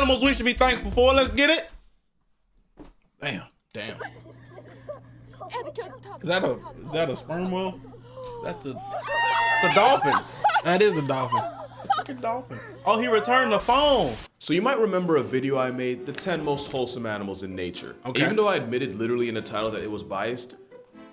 animals we should be thankful for. Let's get it. Damn. Is that a sperm whale? It's a dolphin. That is a dolphin. Fucking dolphin. Oh, he returned the phone. So you might remember a video I made, the 10 most wholesome animals in nature. Okay. Even though I admitted literally in the title that it was biased,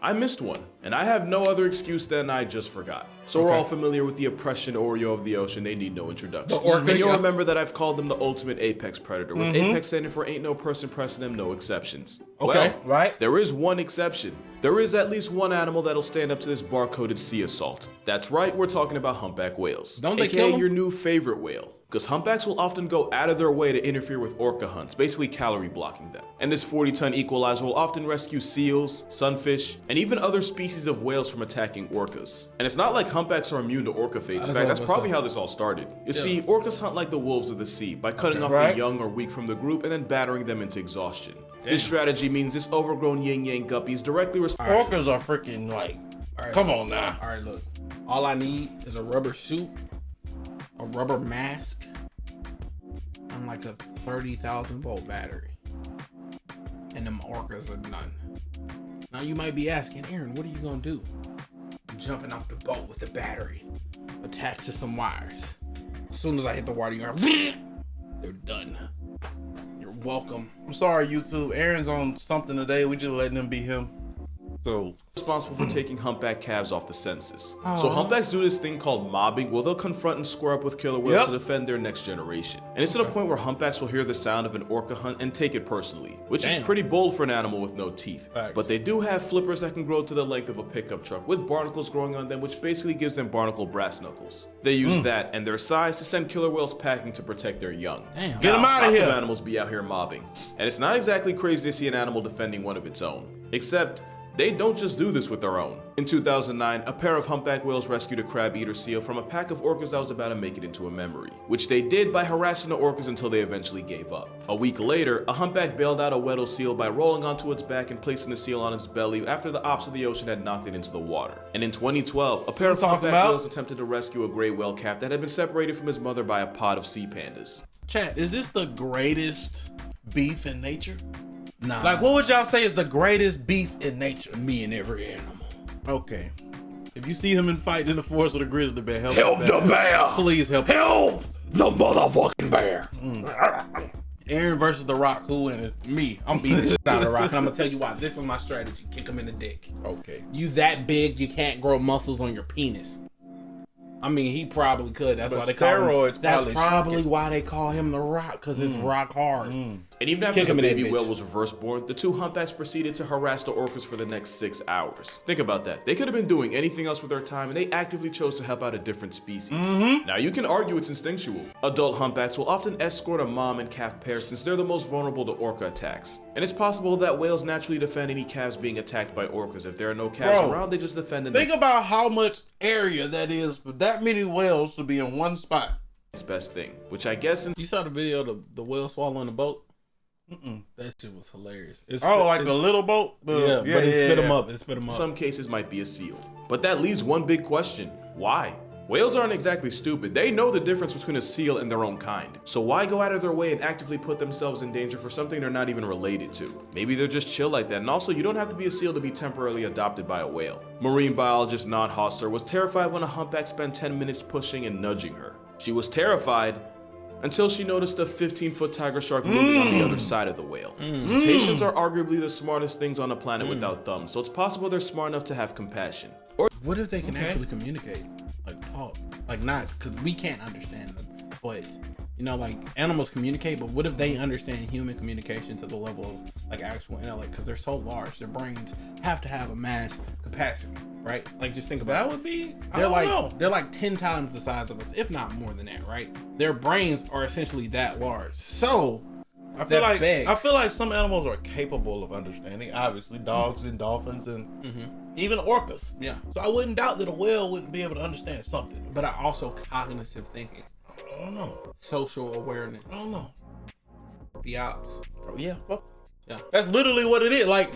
I missed one, and I have no other excuse than I just forgot. So we're all familiar with the oppression Oreo of the ocean. They need no introduction. And you'll remember that I've called them the ultimate apex predator, with apex standing for ain't no person pressing them, no exceptions. Okay, well, right. There is one exception. There is at least one animal that'll stand up to this barcoded sea assault. That's right, we're talking about humpback whales. Don't they kill them? your new favorite whale. Because humpbacks will often go out of their way to interfere with orca hunts, basically calorie blocking them. And this 40-ton equalizer will often rescue seals, sunfish, and even other species of whales from attacking orcas. And it's not like humpbacks are immune to orca fates. In fact, that's probably how this all started. You see, orcas hunt like the wolves of the sea, by cutting off the young or weak from the group and then battering them into exhaustion. This strategy means this overgrown yin-yang guppy is directly responsible. Orcas are freaking like, come on now. All right, look. All I need is a rubber suit, a rubber mask, and like a 30,000 volt battery. And them orcas are done. Now you might be asking, Aaron, what are you gonna do? I'm jumping off the boat with the battery, attached to some wires. As soon as I hit the water, you're they're done. You're welcome. I'm sorry, YouTube. Aaron's on something today. We just letting him be him. So responsible for taking humpback calves off the census. So humpbacks do this thing called mobbing, where they'll confront and square up with killer whales to defend their next generation. And it's to the point where humpbacks will hear the sound of an orca hunt and take it personally, which is pretty bold for an animal with no teeth. But they do have flippers that can grow to the length of a pickup truck, with barnacles growing on them, which basically gives them barnacle brass knuckles. They use that and their size to send killer whales packing to protect their young. Get them out of here. Lots of animals be out here mobbing. And it's not exactly crazy to see an animal defending one of its own. Except, they don't just do this with their own. In 2009, a pair of humpback whales rescued a crab-eater seal from a pack of orcas that was about to make it into a memory, which they did by harassing the orcas until they eventually gave up. A week later, a humpback bailed out a Weddell seal by rolling onto its back and placing the seal on its belly after the ops of the ocean had knocked it into the water. And in 2012, a pair of humpback whales attempted to rescue a gray whale calf that had been separated from his mother by a pod of sea pandas. Chat, is this the greatest beef in nature? Nah. Like, what would y'all say is the greatest beef in nature? Me and every animal. Okay. If you see him in fight in the forest with a grizzly bear, help the bear. Please help. Help the motherfucking bear. Aaron versus the Rock, who in it? Me. I'm beating the shit out of the Rock, and I'm gonna tell you why. This is my strategy. Kick him in the dick. Okay. You that big, you can't grow muscles on your penis. I mean, he probably could. That's why they call him. That's probably why they call him the Rock, because it's rock hard. And even after the baby whale was reverse born, the two humpbacks proceeded to harass the orcas for the next 6 hours. Think about that. They could have been doing anything else with their time, and they actively chose to help out a different species. Now you can argue it's instinctual. Adult humpbacks will often escort a mom and calf pair since they're the most vulnerable to orca attacks. And it's possible that whales naturally defend any calves being attacked by orcas. If there are no calves around, they just defend. Think about how much area that is for that many whales to be in one spot. It's best thing, which I guess. You saw the video of the whale swallowing the boat? That shit was hilarious. Like the little boat? But it spit him up. It spit him up. Some cases might be a seal. But that leaves one big question. Why? Whales aren't exactly stupid. They know the difference between a seal and their own kind. So why go out of their way and actively put themselves in danger for something they're not even related to? Maybe they're just chill like that. And also, you don't have to be a seal to be temporarily adopted by a whale. Marine biologist Nod Hosser was terrified when a humpback spent 10 minutes pushing and nudging her. She was terrified until she noticed a 15-foot tiger shark moving on the other side of the whale. Cetaceans are arguably the smartest things on the planet without thumbs, so it's possible they're smart enough to have compassion. Or what if they can actually communicate? Like talk? Like not, because we can't understand them, but you know, like animals communicate, but what if they understand human communication to the level of like actual intellect? Because they're so large, their brains have to have a mass capacity, right? Like just think about that it. would be, They're like 10 times the size of us, if not more than that, right? Their brains are essentially that large. So I feel like some animals are capable of understanding. Obviously, dogs and dolphins and even orcas. Yeah. So I wouldn't doubt that a whale wouldn't be able to understand something. But I also cognitive thinking. I don't know. Social awareness. I don't know. The ops. Yeah. Yeah. That's literally what it is. Like,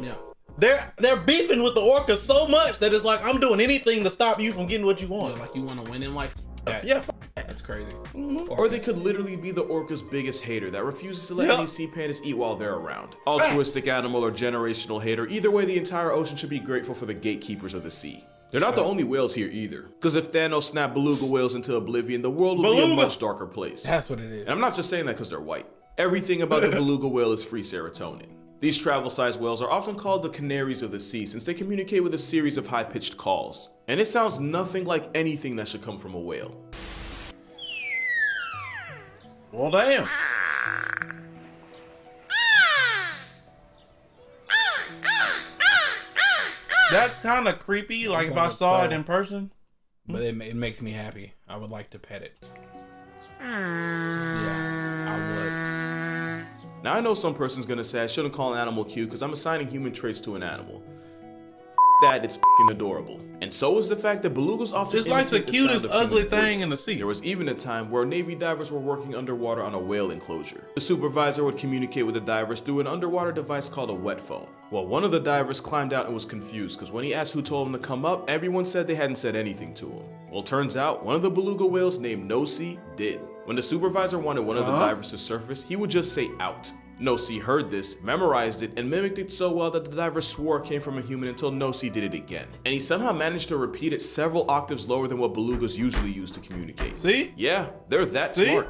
they're beefing with the orcas so much that it's like, I'm doing anything to stop you from getting what you want. Like you want to win in life. Yeah. That's crazy. Or they could literally be the orca's biggest hater that refuses to let any sea pandas eat while they're around. Altruistic animal or generational hater, either way the entire ocean should be grateful for the gatekeepers of the sea. They're not the only whales here either, because if Thanos snapped beluga whales into oblivion, the world would be a much darker place. That's what it is. And I'm not just saying that because they're white. Everything about the beluga whale is free serotonin. These travel-sized whales are often called the canaries of the sea since they communicate with a series of high-pitched calls. And it sounds nothing like anything that should come from a whale. Well, damn. That's kind of creepy. Like if I saw it in person. But it makes me happy. I would like to pet it. Yeah, I would. Now I know some person's gonna say I shouldn't call an animal cute because I'm assigning human traits to an animal. That, it's f***ing adorable. And so is the fact that belugas often Just like the imitate sound cutest of human ugly thing voices. in the sea. There was even a time where Navy divers were working underwater on a whale enclosure. The supervisor would communicate with the divers through an underwater device called a wet phone. Well, one of the divers climbed out and was confused because when he asked who told him to come up, everyone said they hadn't said anything to him. Well, turns out one of the beluga whales named No-See did. When the supervisor wanted one of the divers to surface, he would just say out. No-See heard this, memorized it, and mimicked it so well that the diver swore it came from a human until No-See did it again. And he somehow managed to repeat it several octaves lower than what belugas usually use to communicate. See? Yeah, they're that smart.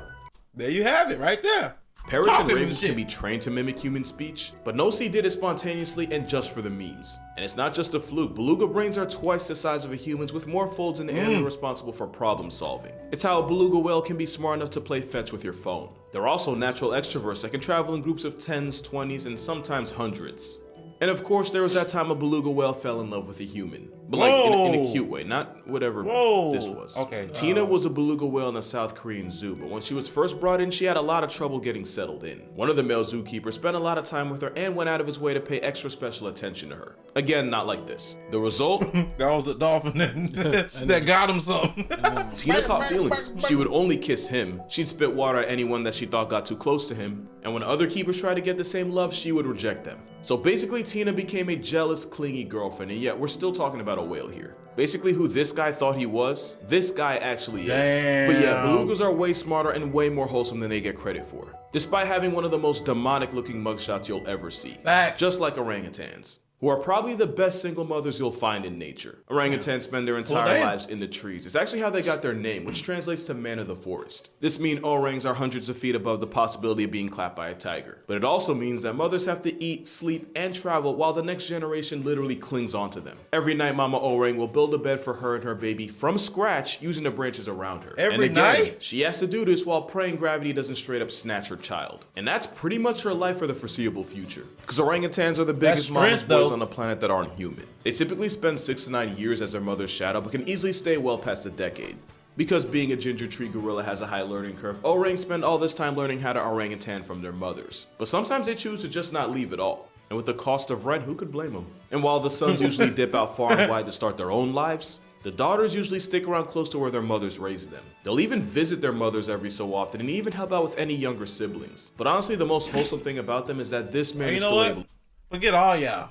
There you have it, right there. Parrots and Talking ravens shit. can be trained to mimic human speech, but No-See did it spontaneously and just for the memes. And it's not just a fluke. Beluga brains are twice the size of a human's with more folds in the area responsible for problem solving. It's how a beluga whale can be smart enough to play fetch with your phone. They're also natural extroverts that can travel in groups of 10s, 20s, and sometimes hundreds. And of course, there was that time a beluga whale fell in love with a human. But like in a cute way, not whatever this was. Okay. Tina was a beluga whale in a South Korean zoo, but when she was first brought in, she had a lot of trouble getting settled in. One of the male zookeepers spent a lot of time with her and went out of his way to pay extra special attention to her. Again, not like this. The result? That was the dolphin that got him something. Tina caught feelings. She would only kiss him. She'd spit water at anyone that she thought got too close to him. And when other keepers tried to get the same love, she would reject them. So basically, Tina became a jealous, clingy girlfriend, and yet we're still talking about a whale here. Basically, who this guy thought he was, this guy actually is. But yeah, belugas are way smarter and way more wholesome than they get credit for, despite having one of the most demonic-looking mugshots you'll ever see. Facts. Just like orangutans, who are probably the best single mothers you'll find in nature. Orangutans spend their entire lives in the trees. It's actually how they got their name, which translates to man of the forest. This means orangs are hundreds of feet above the possibility of being clapped by a tiger. But it also means that mothers have to eat, sleep, and travel while the next generation literally clings onto them. Every night, Mama Orang will build a bed for her and her baby from scratch using the branches around her. Every and again, night? she has to do this while praying gravity doesn't straight up snatch her child. And that's pretty much her life for the foreseeable future. Because orangutans are the biggest mama's boys on the planet that aren't human. They typically spend 6 to 9 years as their mother's shadow, but can easily stay well past a decade. Because being a ginger tree gorilla has a high learning curve, orangs spend all this time learning how to orangutan from their mothers. But sometimes they choose to just not leave at all. And with the cost of rent, who could blame them? And while the sons usually dip out far and wide to start their own lives, the daughters usually stick around close to where their mothers raised them. They'll even visit their mothers every so often and even help out with any younger siblings. But honestly, the most wholesome thing about them is that this man is still able. Forget all y'all.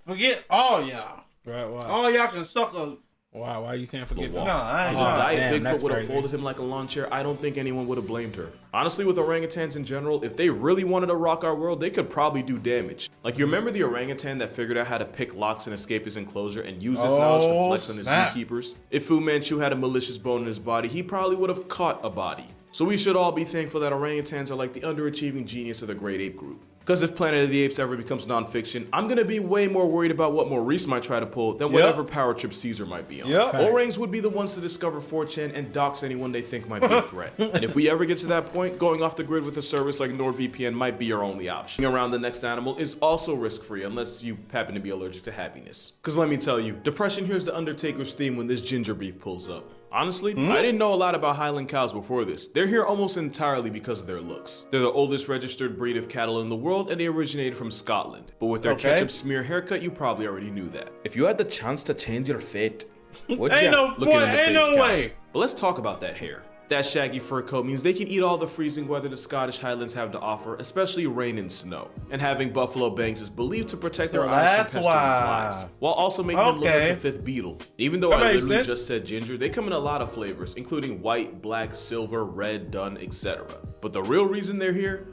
Forget all y'all. Right, why? All y'all can suck a... Why are you saying forget No, that? I ain't If Diet Damn, Bigfoot would have crazy. folded him like a lawn chair, I don't think anyone would have blamed her. Honestly, with orangutans in general, if they really wanted to rock our world, they could probably do damage. Like, you remember the orangutan that figured out how to pick locks and escape his enclosure and use this knowledge to flex on his snap. zookeepers? If Fu Manchu had a malicious bone in his body, he probably would have caught a body. So we should all be thankful that orangutans are like the underachieving genius of the great ape group. Because if Planet of the Apes ever becomes nonfiction, I'm gonna be way more worried about what Maurice might try to pull than whatever power trip Caesar might be on. Orangs would be the ones to discover 4chan and dox anyone they think might be a threat. And if we ever get to that point, going off the grid with a service like NordVPN might be your only option. Around the next animal is also risk-free unless you happen to be allergic to happiness. Because let me tell you, depression here's the Undertaker's theme when this ginger beef pulls up. Honestly, I didn't know a lot about highland cows before this. They're here almost entirely because of their looks. They're the oldest registered breed of cattle in the world, and they originated from Scotland. But with their ketchup smear haircut, you probably already knew that. If you had the chance to change your fate, would Ain't ya? no Looking in the ain't face, no cow. way. But let's talk about that hair. That shaggy fur coat means they can eat all the freezing weather the Scottish Highlands have to offer, especially rain and snow. And having buffalo bangs is believed to protect their eyes from pestering flies, while also making them look like the fifth beetle. Even though I literally just said ginger, they come in a lot of flavors, including white, black, silver, red, dun, etc. But the real reason they're here?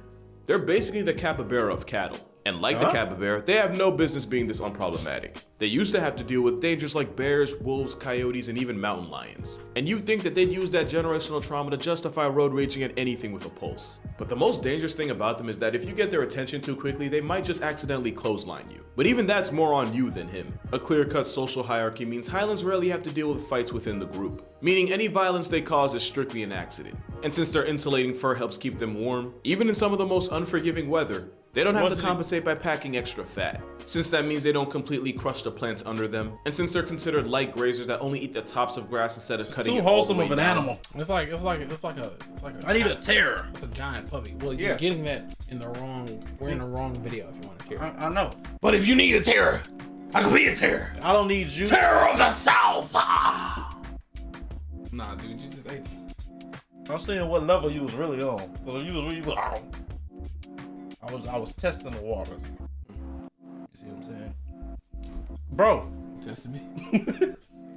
They're basically the capybara of cattle. And like the capybara, they have no business being this unproblematic. They used to have to deal with dangers like bears, wolves, coyotes, and even mountain lions. And you'd think that they'd use that generational trauma to justify road raging at anything with a pulse. But the most dangerous thing about them is that if you get their attention too quickly, they might just accidentally clothesline you. But even that's more on you than him. A clear-cut social hierarchy means Highlands rarely have to deal with fights within the group, meaning any violence they cause is strictly an accident. And since their insulating fur helps keep them warm, even in some of the most unforgiving weather, they don't have to compensate by packing extra fat, since that means they don't completely crush the plants under them, and since they're considered light grazers that only eat the tops of grass instead of cutting it all the way down. Too wholesome of an animal. It's like a. I need a terror. It's a giant puppy. Well, you're getting that in the wrong. We're in the wrong video if you want to hear. I know. But if you need a terror, I can be a terror. I don't need you. Terror of the South. Nah, dude, you just ate. I'm saying what level you was really on. So you was really. I was testing the waters. You see what I'm saying? Bro. Testing me?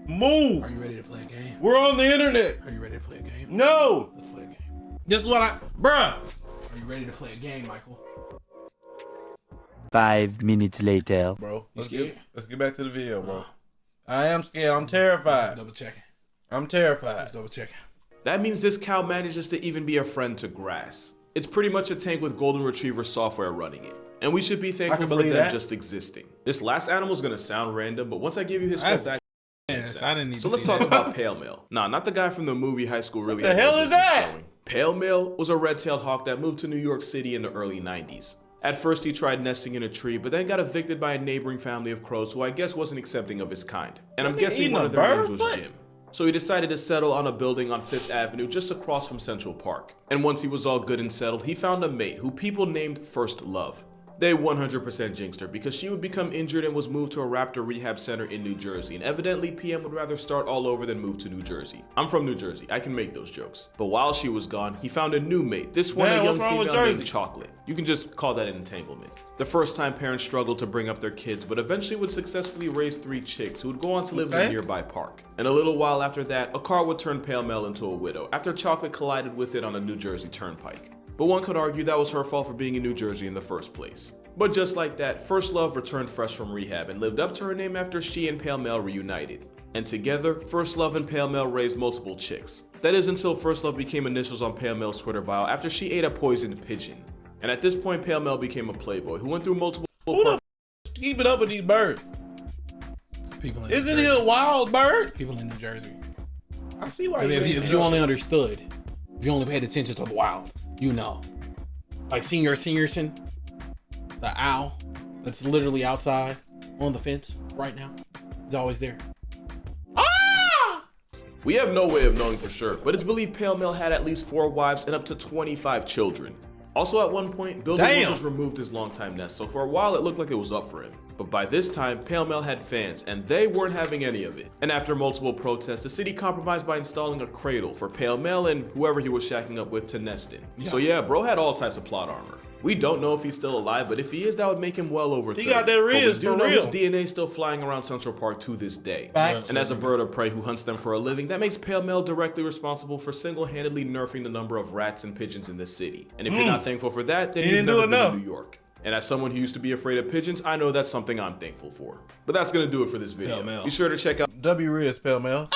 Move. Are you ready to play a game? We're on the internet. Are you ready to play a game? No. Let's play a game. This is what bruh. Are you ready to play a game, Michael? 5 minutes later. Bro, let's get back to the video, bro. I am scared. I'm terrified. Double checking. I'm terrified. Let's double checking. That means this cow manages to even be a friend to grass. It's pretty much a tank with golden retriever software running it. And we should be thankful for them just existing. This last animal is gonna sound random, but once I give you his full back, so let's talk about Pale Male. Nah, not the guy from the movie High School Really. What the hell is that? Pale Male was a red-tailed hawk that moved to New York City in the early 90s. At first he tried nesting in a tree, but then got evicted by a neighboring family of crows who I guess wasn't accepting of his kind. And I'm guessing one of their names was Jim. So he decided to settle on a building on 5th Avenue just across from Central Park. And once he was all good and settled, he found a mate who people named First Love. They 100% jinxed her because she would become injured and was moved to a raptor rehab center in New Jersey, and evidently PM would rather start all over than move to New Jersey. I'm from New Jersey, I can make those jokes. But while she was gone, he found a new mate, this one a young female named Chocolate. You can just call that an entanglement. The first time parents struggled to bring up their kids, but eventually would successfully raise 3 chicks who would go on to live in a nearby park. And a little while after that, a car would turn Pale Male into a widow after Chocolate collided with it on a New Jersey turnpike. But one could argue that was her fault for being in New Jersey in the first place. But just like that, First Love returned fresh from rehab and lived up to her name after she and Pale Male reunited. And together, First Love and Pale Male raised multiple chicks. That is until First Love became initials on Pale Male's Twitter bio after she ate a poisoned pigeon. And at this point, Pale Male became a playboy who went through multiple... Who the keep it up with these birds? People in Isn't he a wild bird? People in New Jersey. I see why. If you only understood, if you only paid attention to the wild, you know. Like Senior Singerson, the owl that's literally outside on the fence right now. He's always there. We have no way of knowing for sure, but it's believed Pale Male had at least 4 wives and up to 25 children. Also at one point, Building was removed his longtime nest, so for a while it looked like it was up for him. But by this time, Pale Male had fans, and they weren't having any of it. And after multiple protests, the city compromised by installing a cradle for Pale Male and whoever he was shacking up with to nest in. So yeah, bro had all types of plot armor. We don't know if he's still alive, but if he is, that would make him well over 30. He got that Riz, for real. His DNA still flying around Central Park to this day. And as a bird of prey who hunts them for a living, that makes Pale Male directly responsible for single-handedly nerfing the number of rats and pigeons in this city. And if you're not thankful for that, then you've never been to New York. And as someone who used to be afraid of pigeons, I know that's something I'm thankful for. But that's gonna do it for this video. Be sure to check out W-Riz, Pale Male.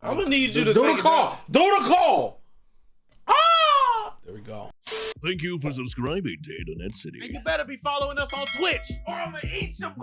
I'm gonna need you to do the call. Do the call. There we go. Thank you for subscribing to InternetCity. And you better be following us on Twitch, or I'm gonna eat some.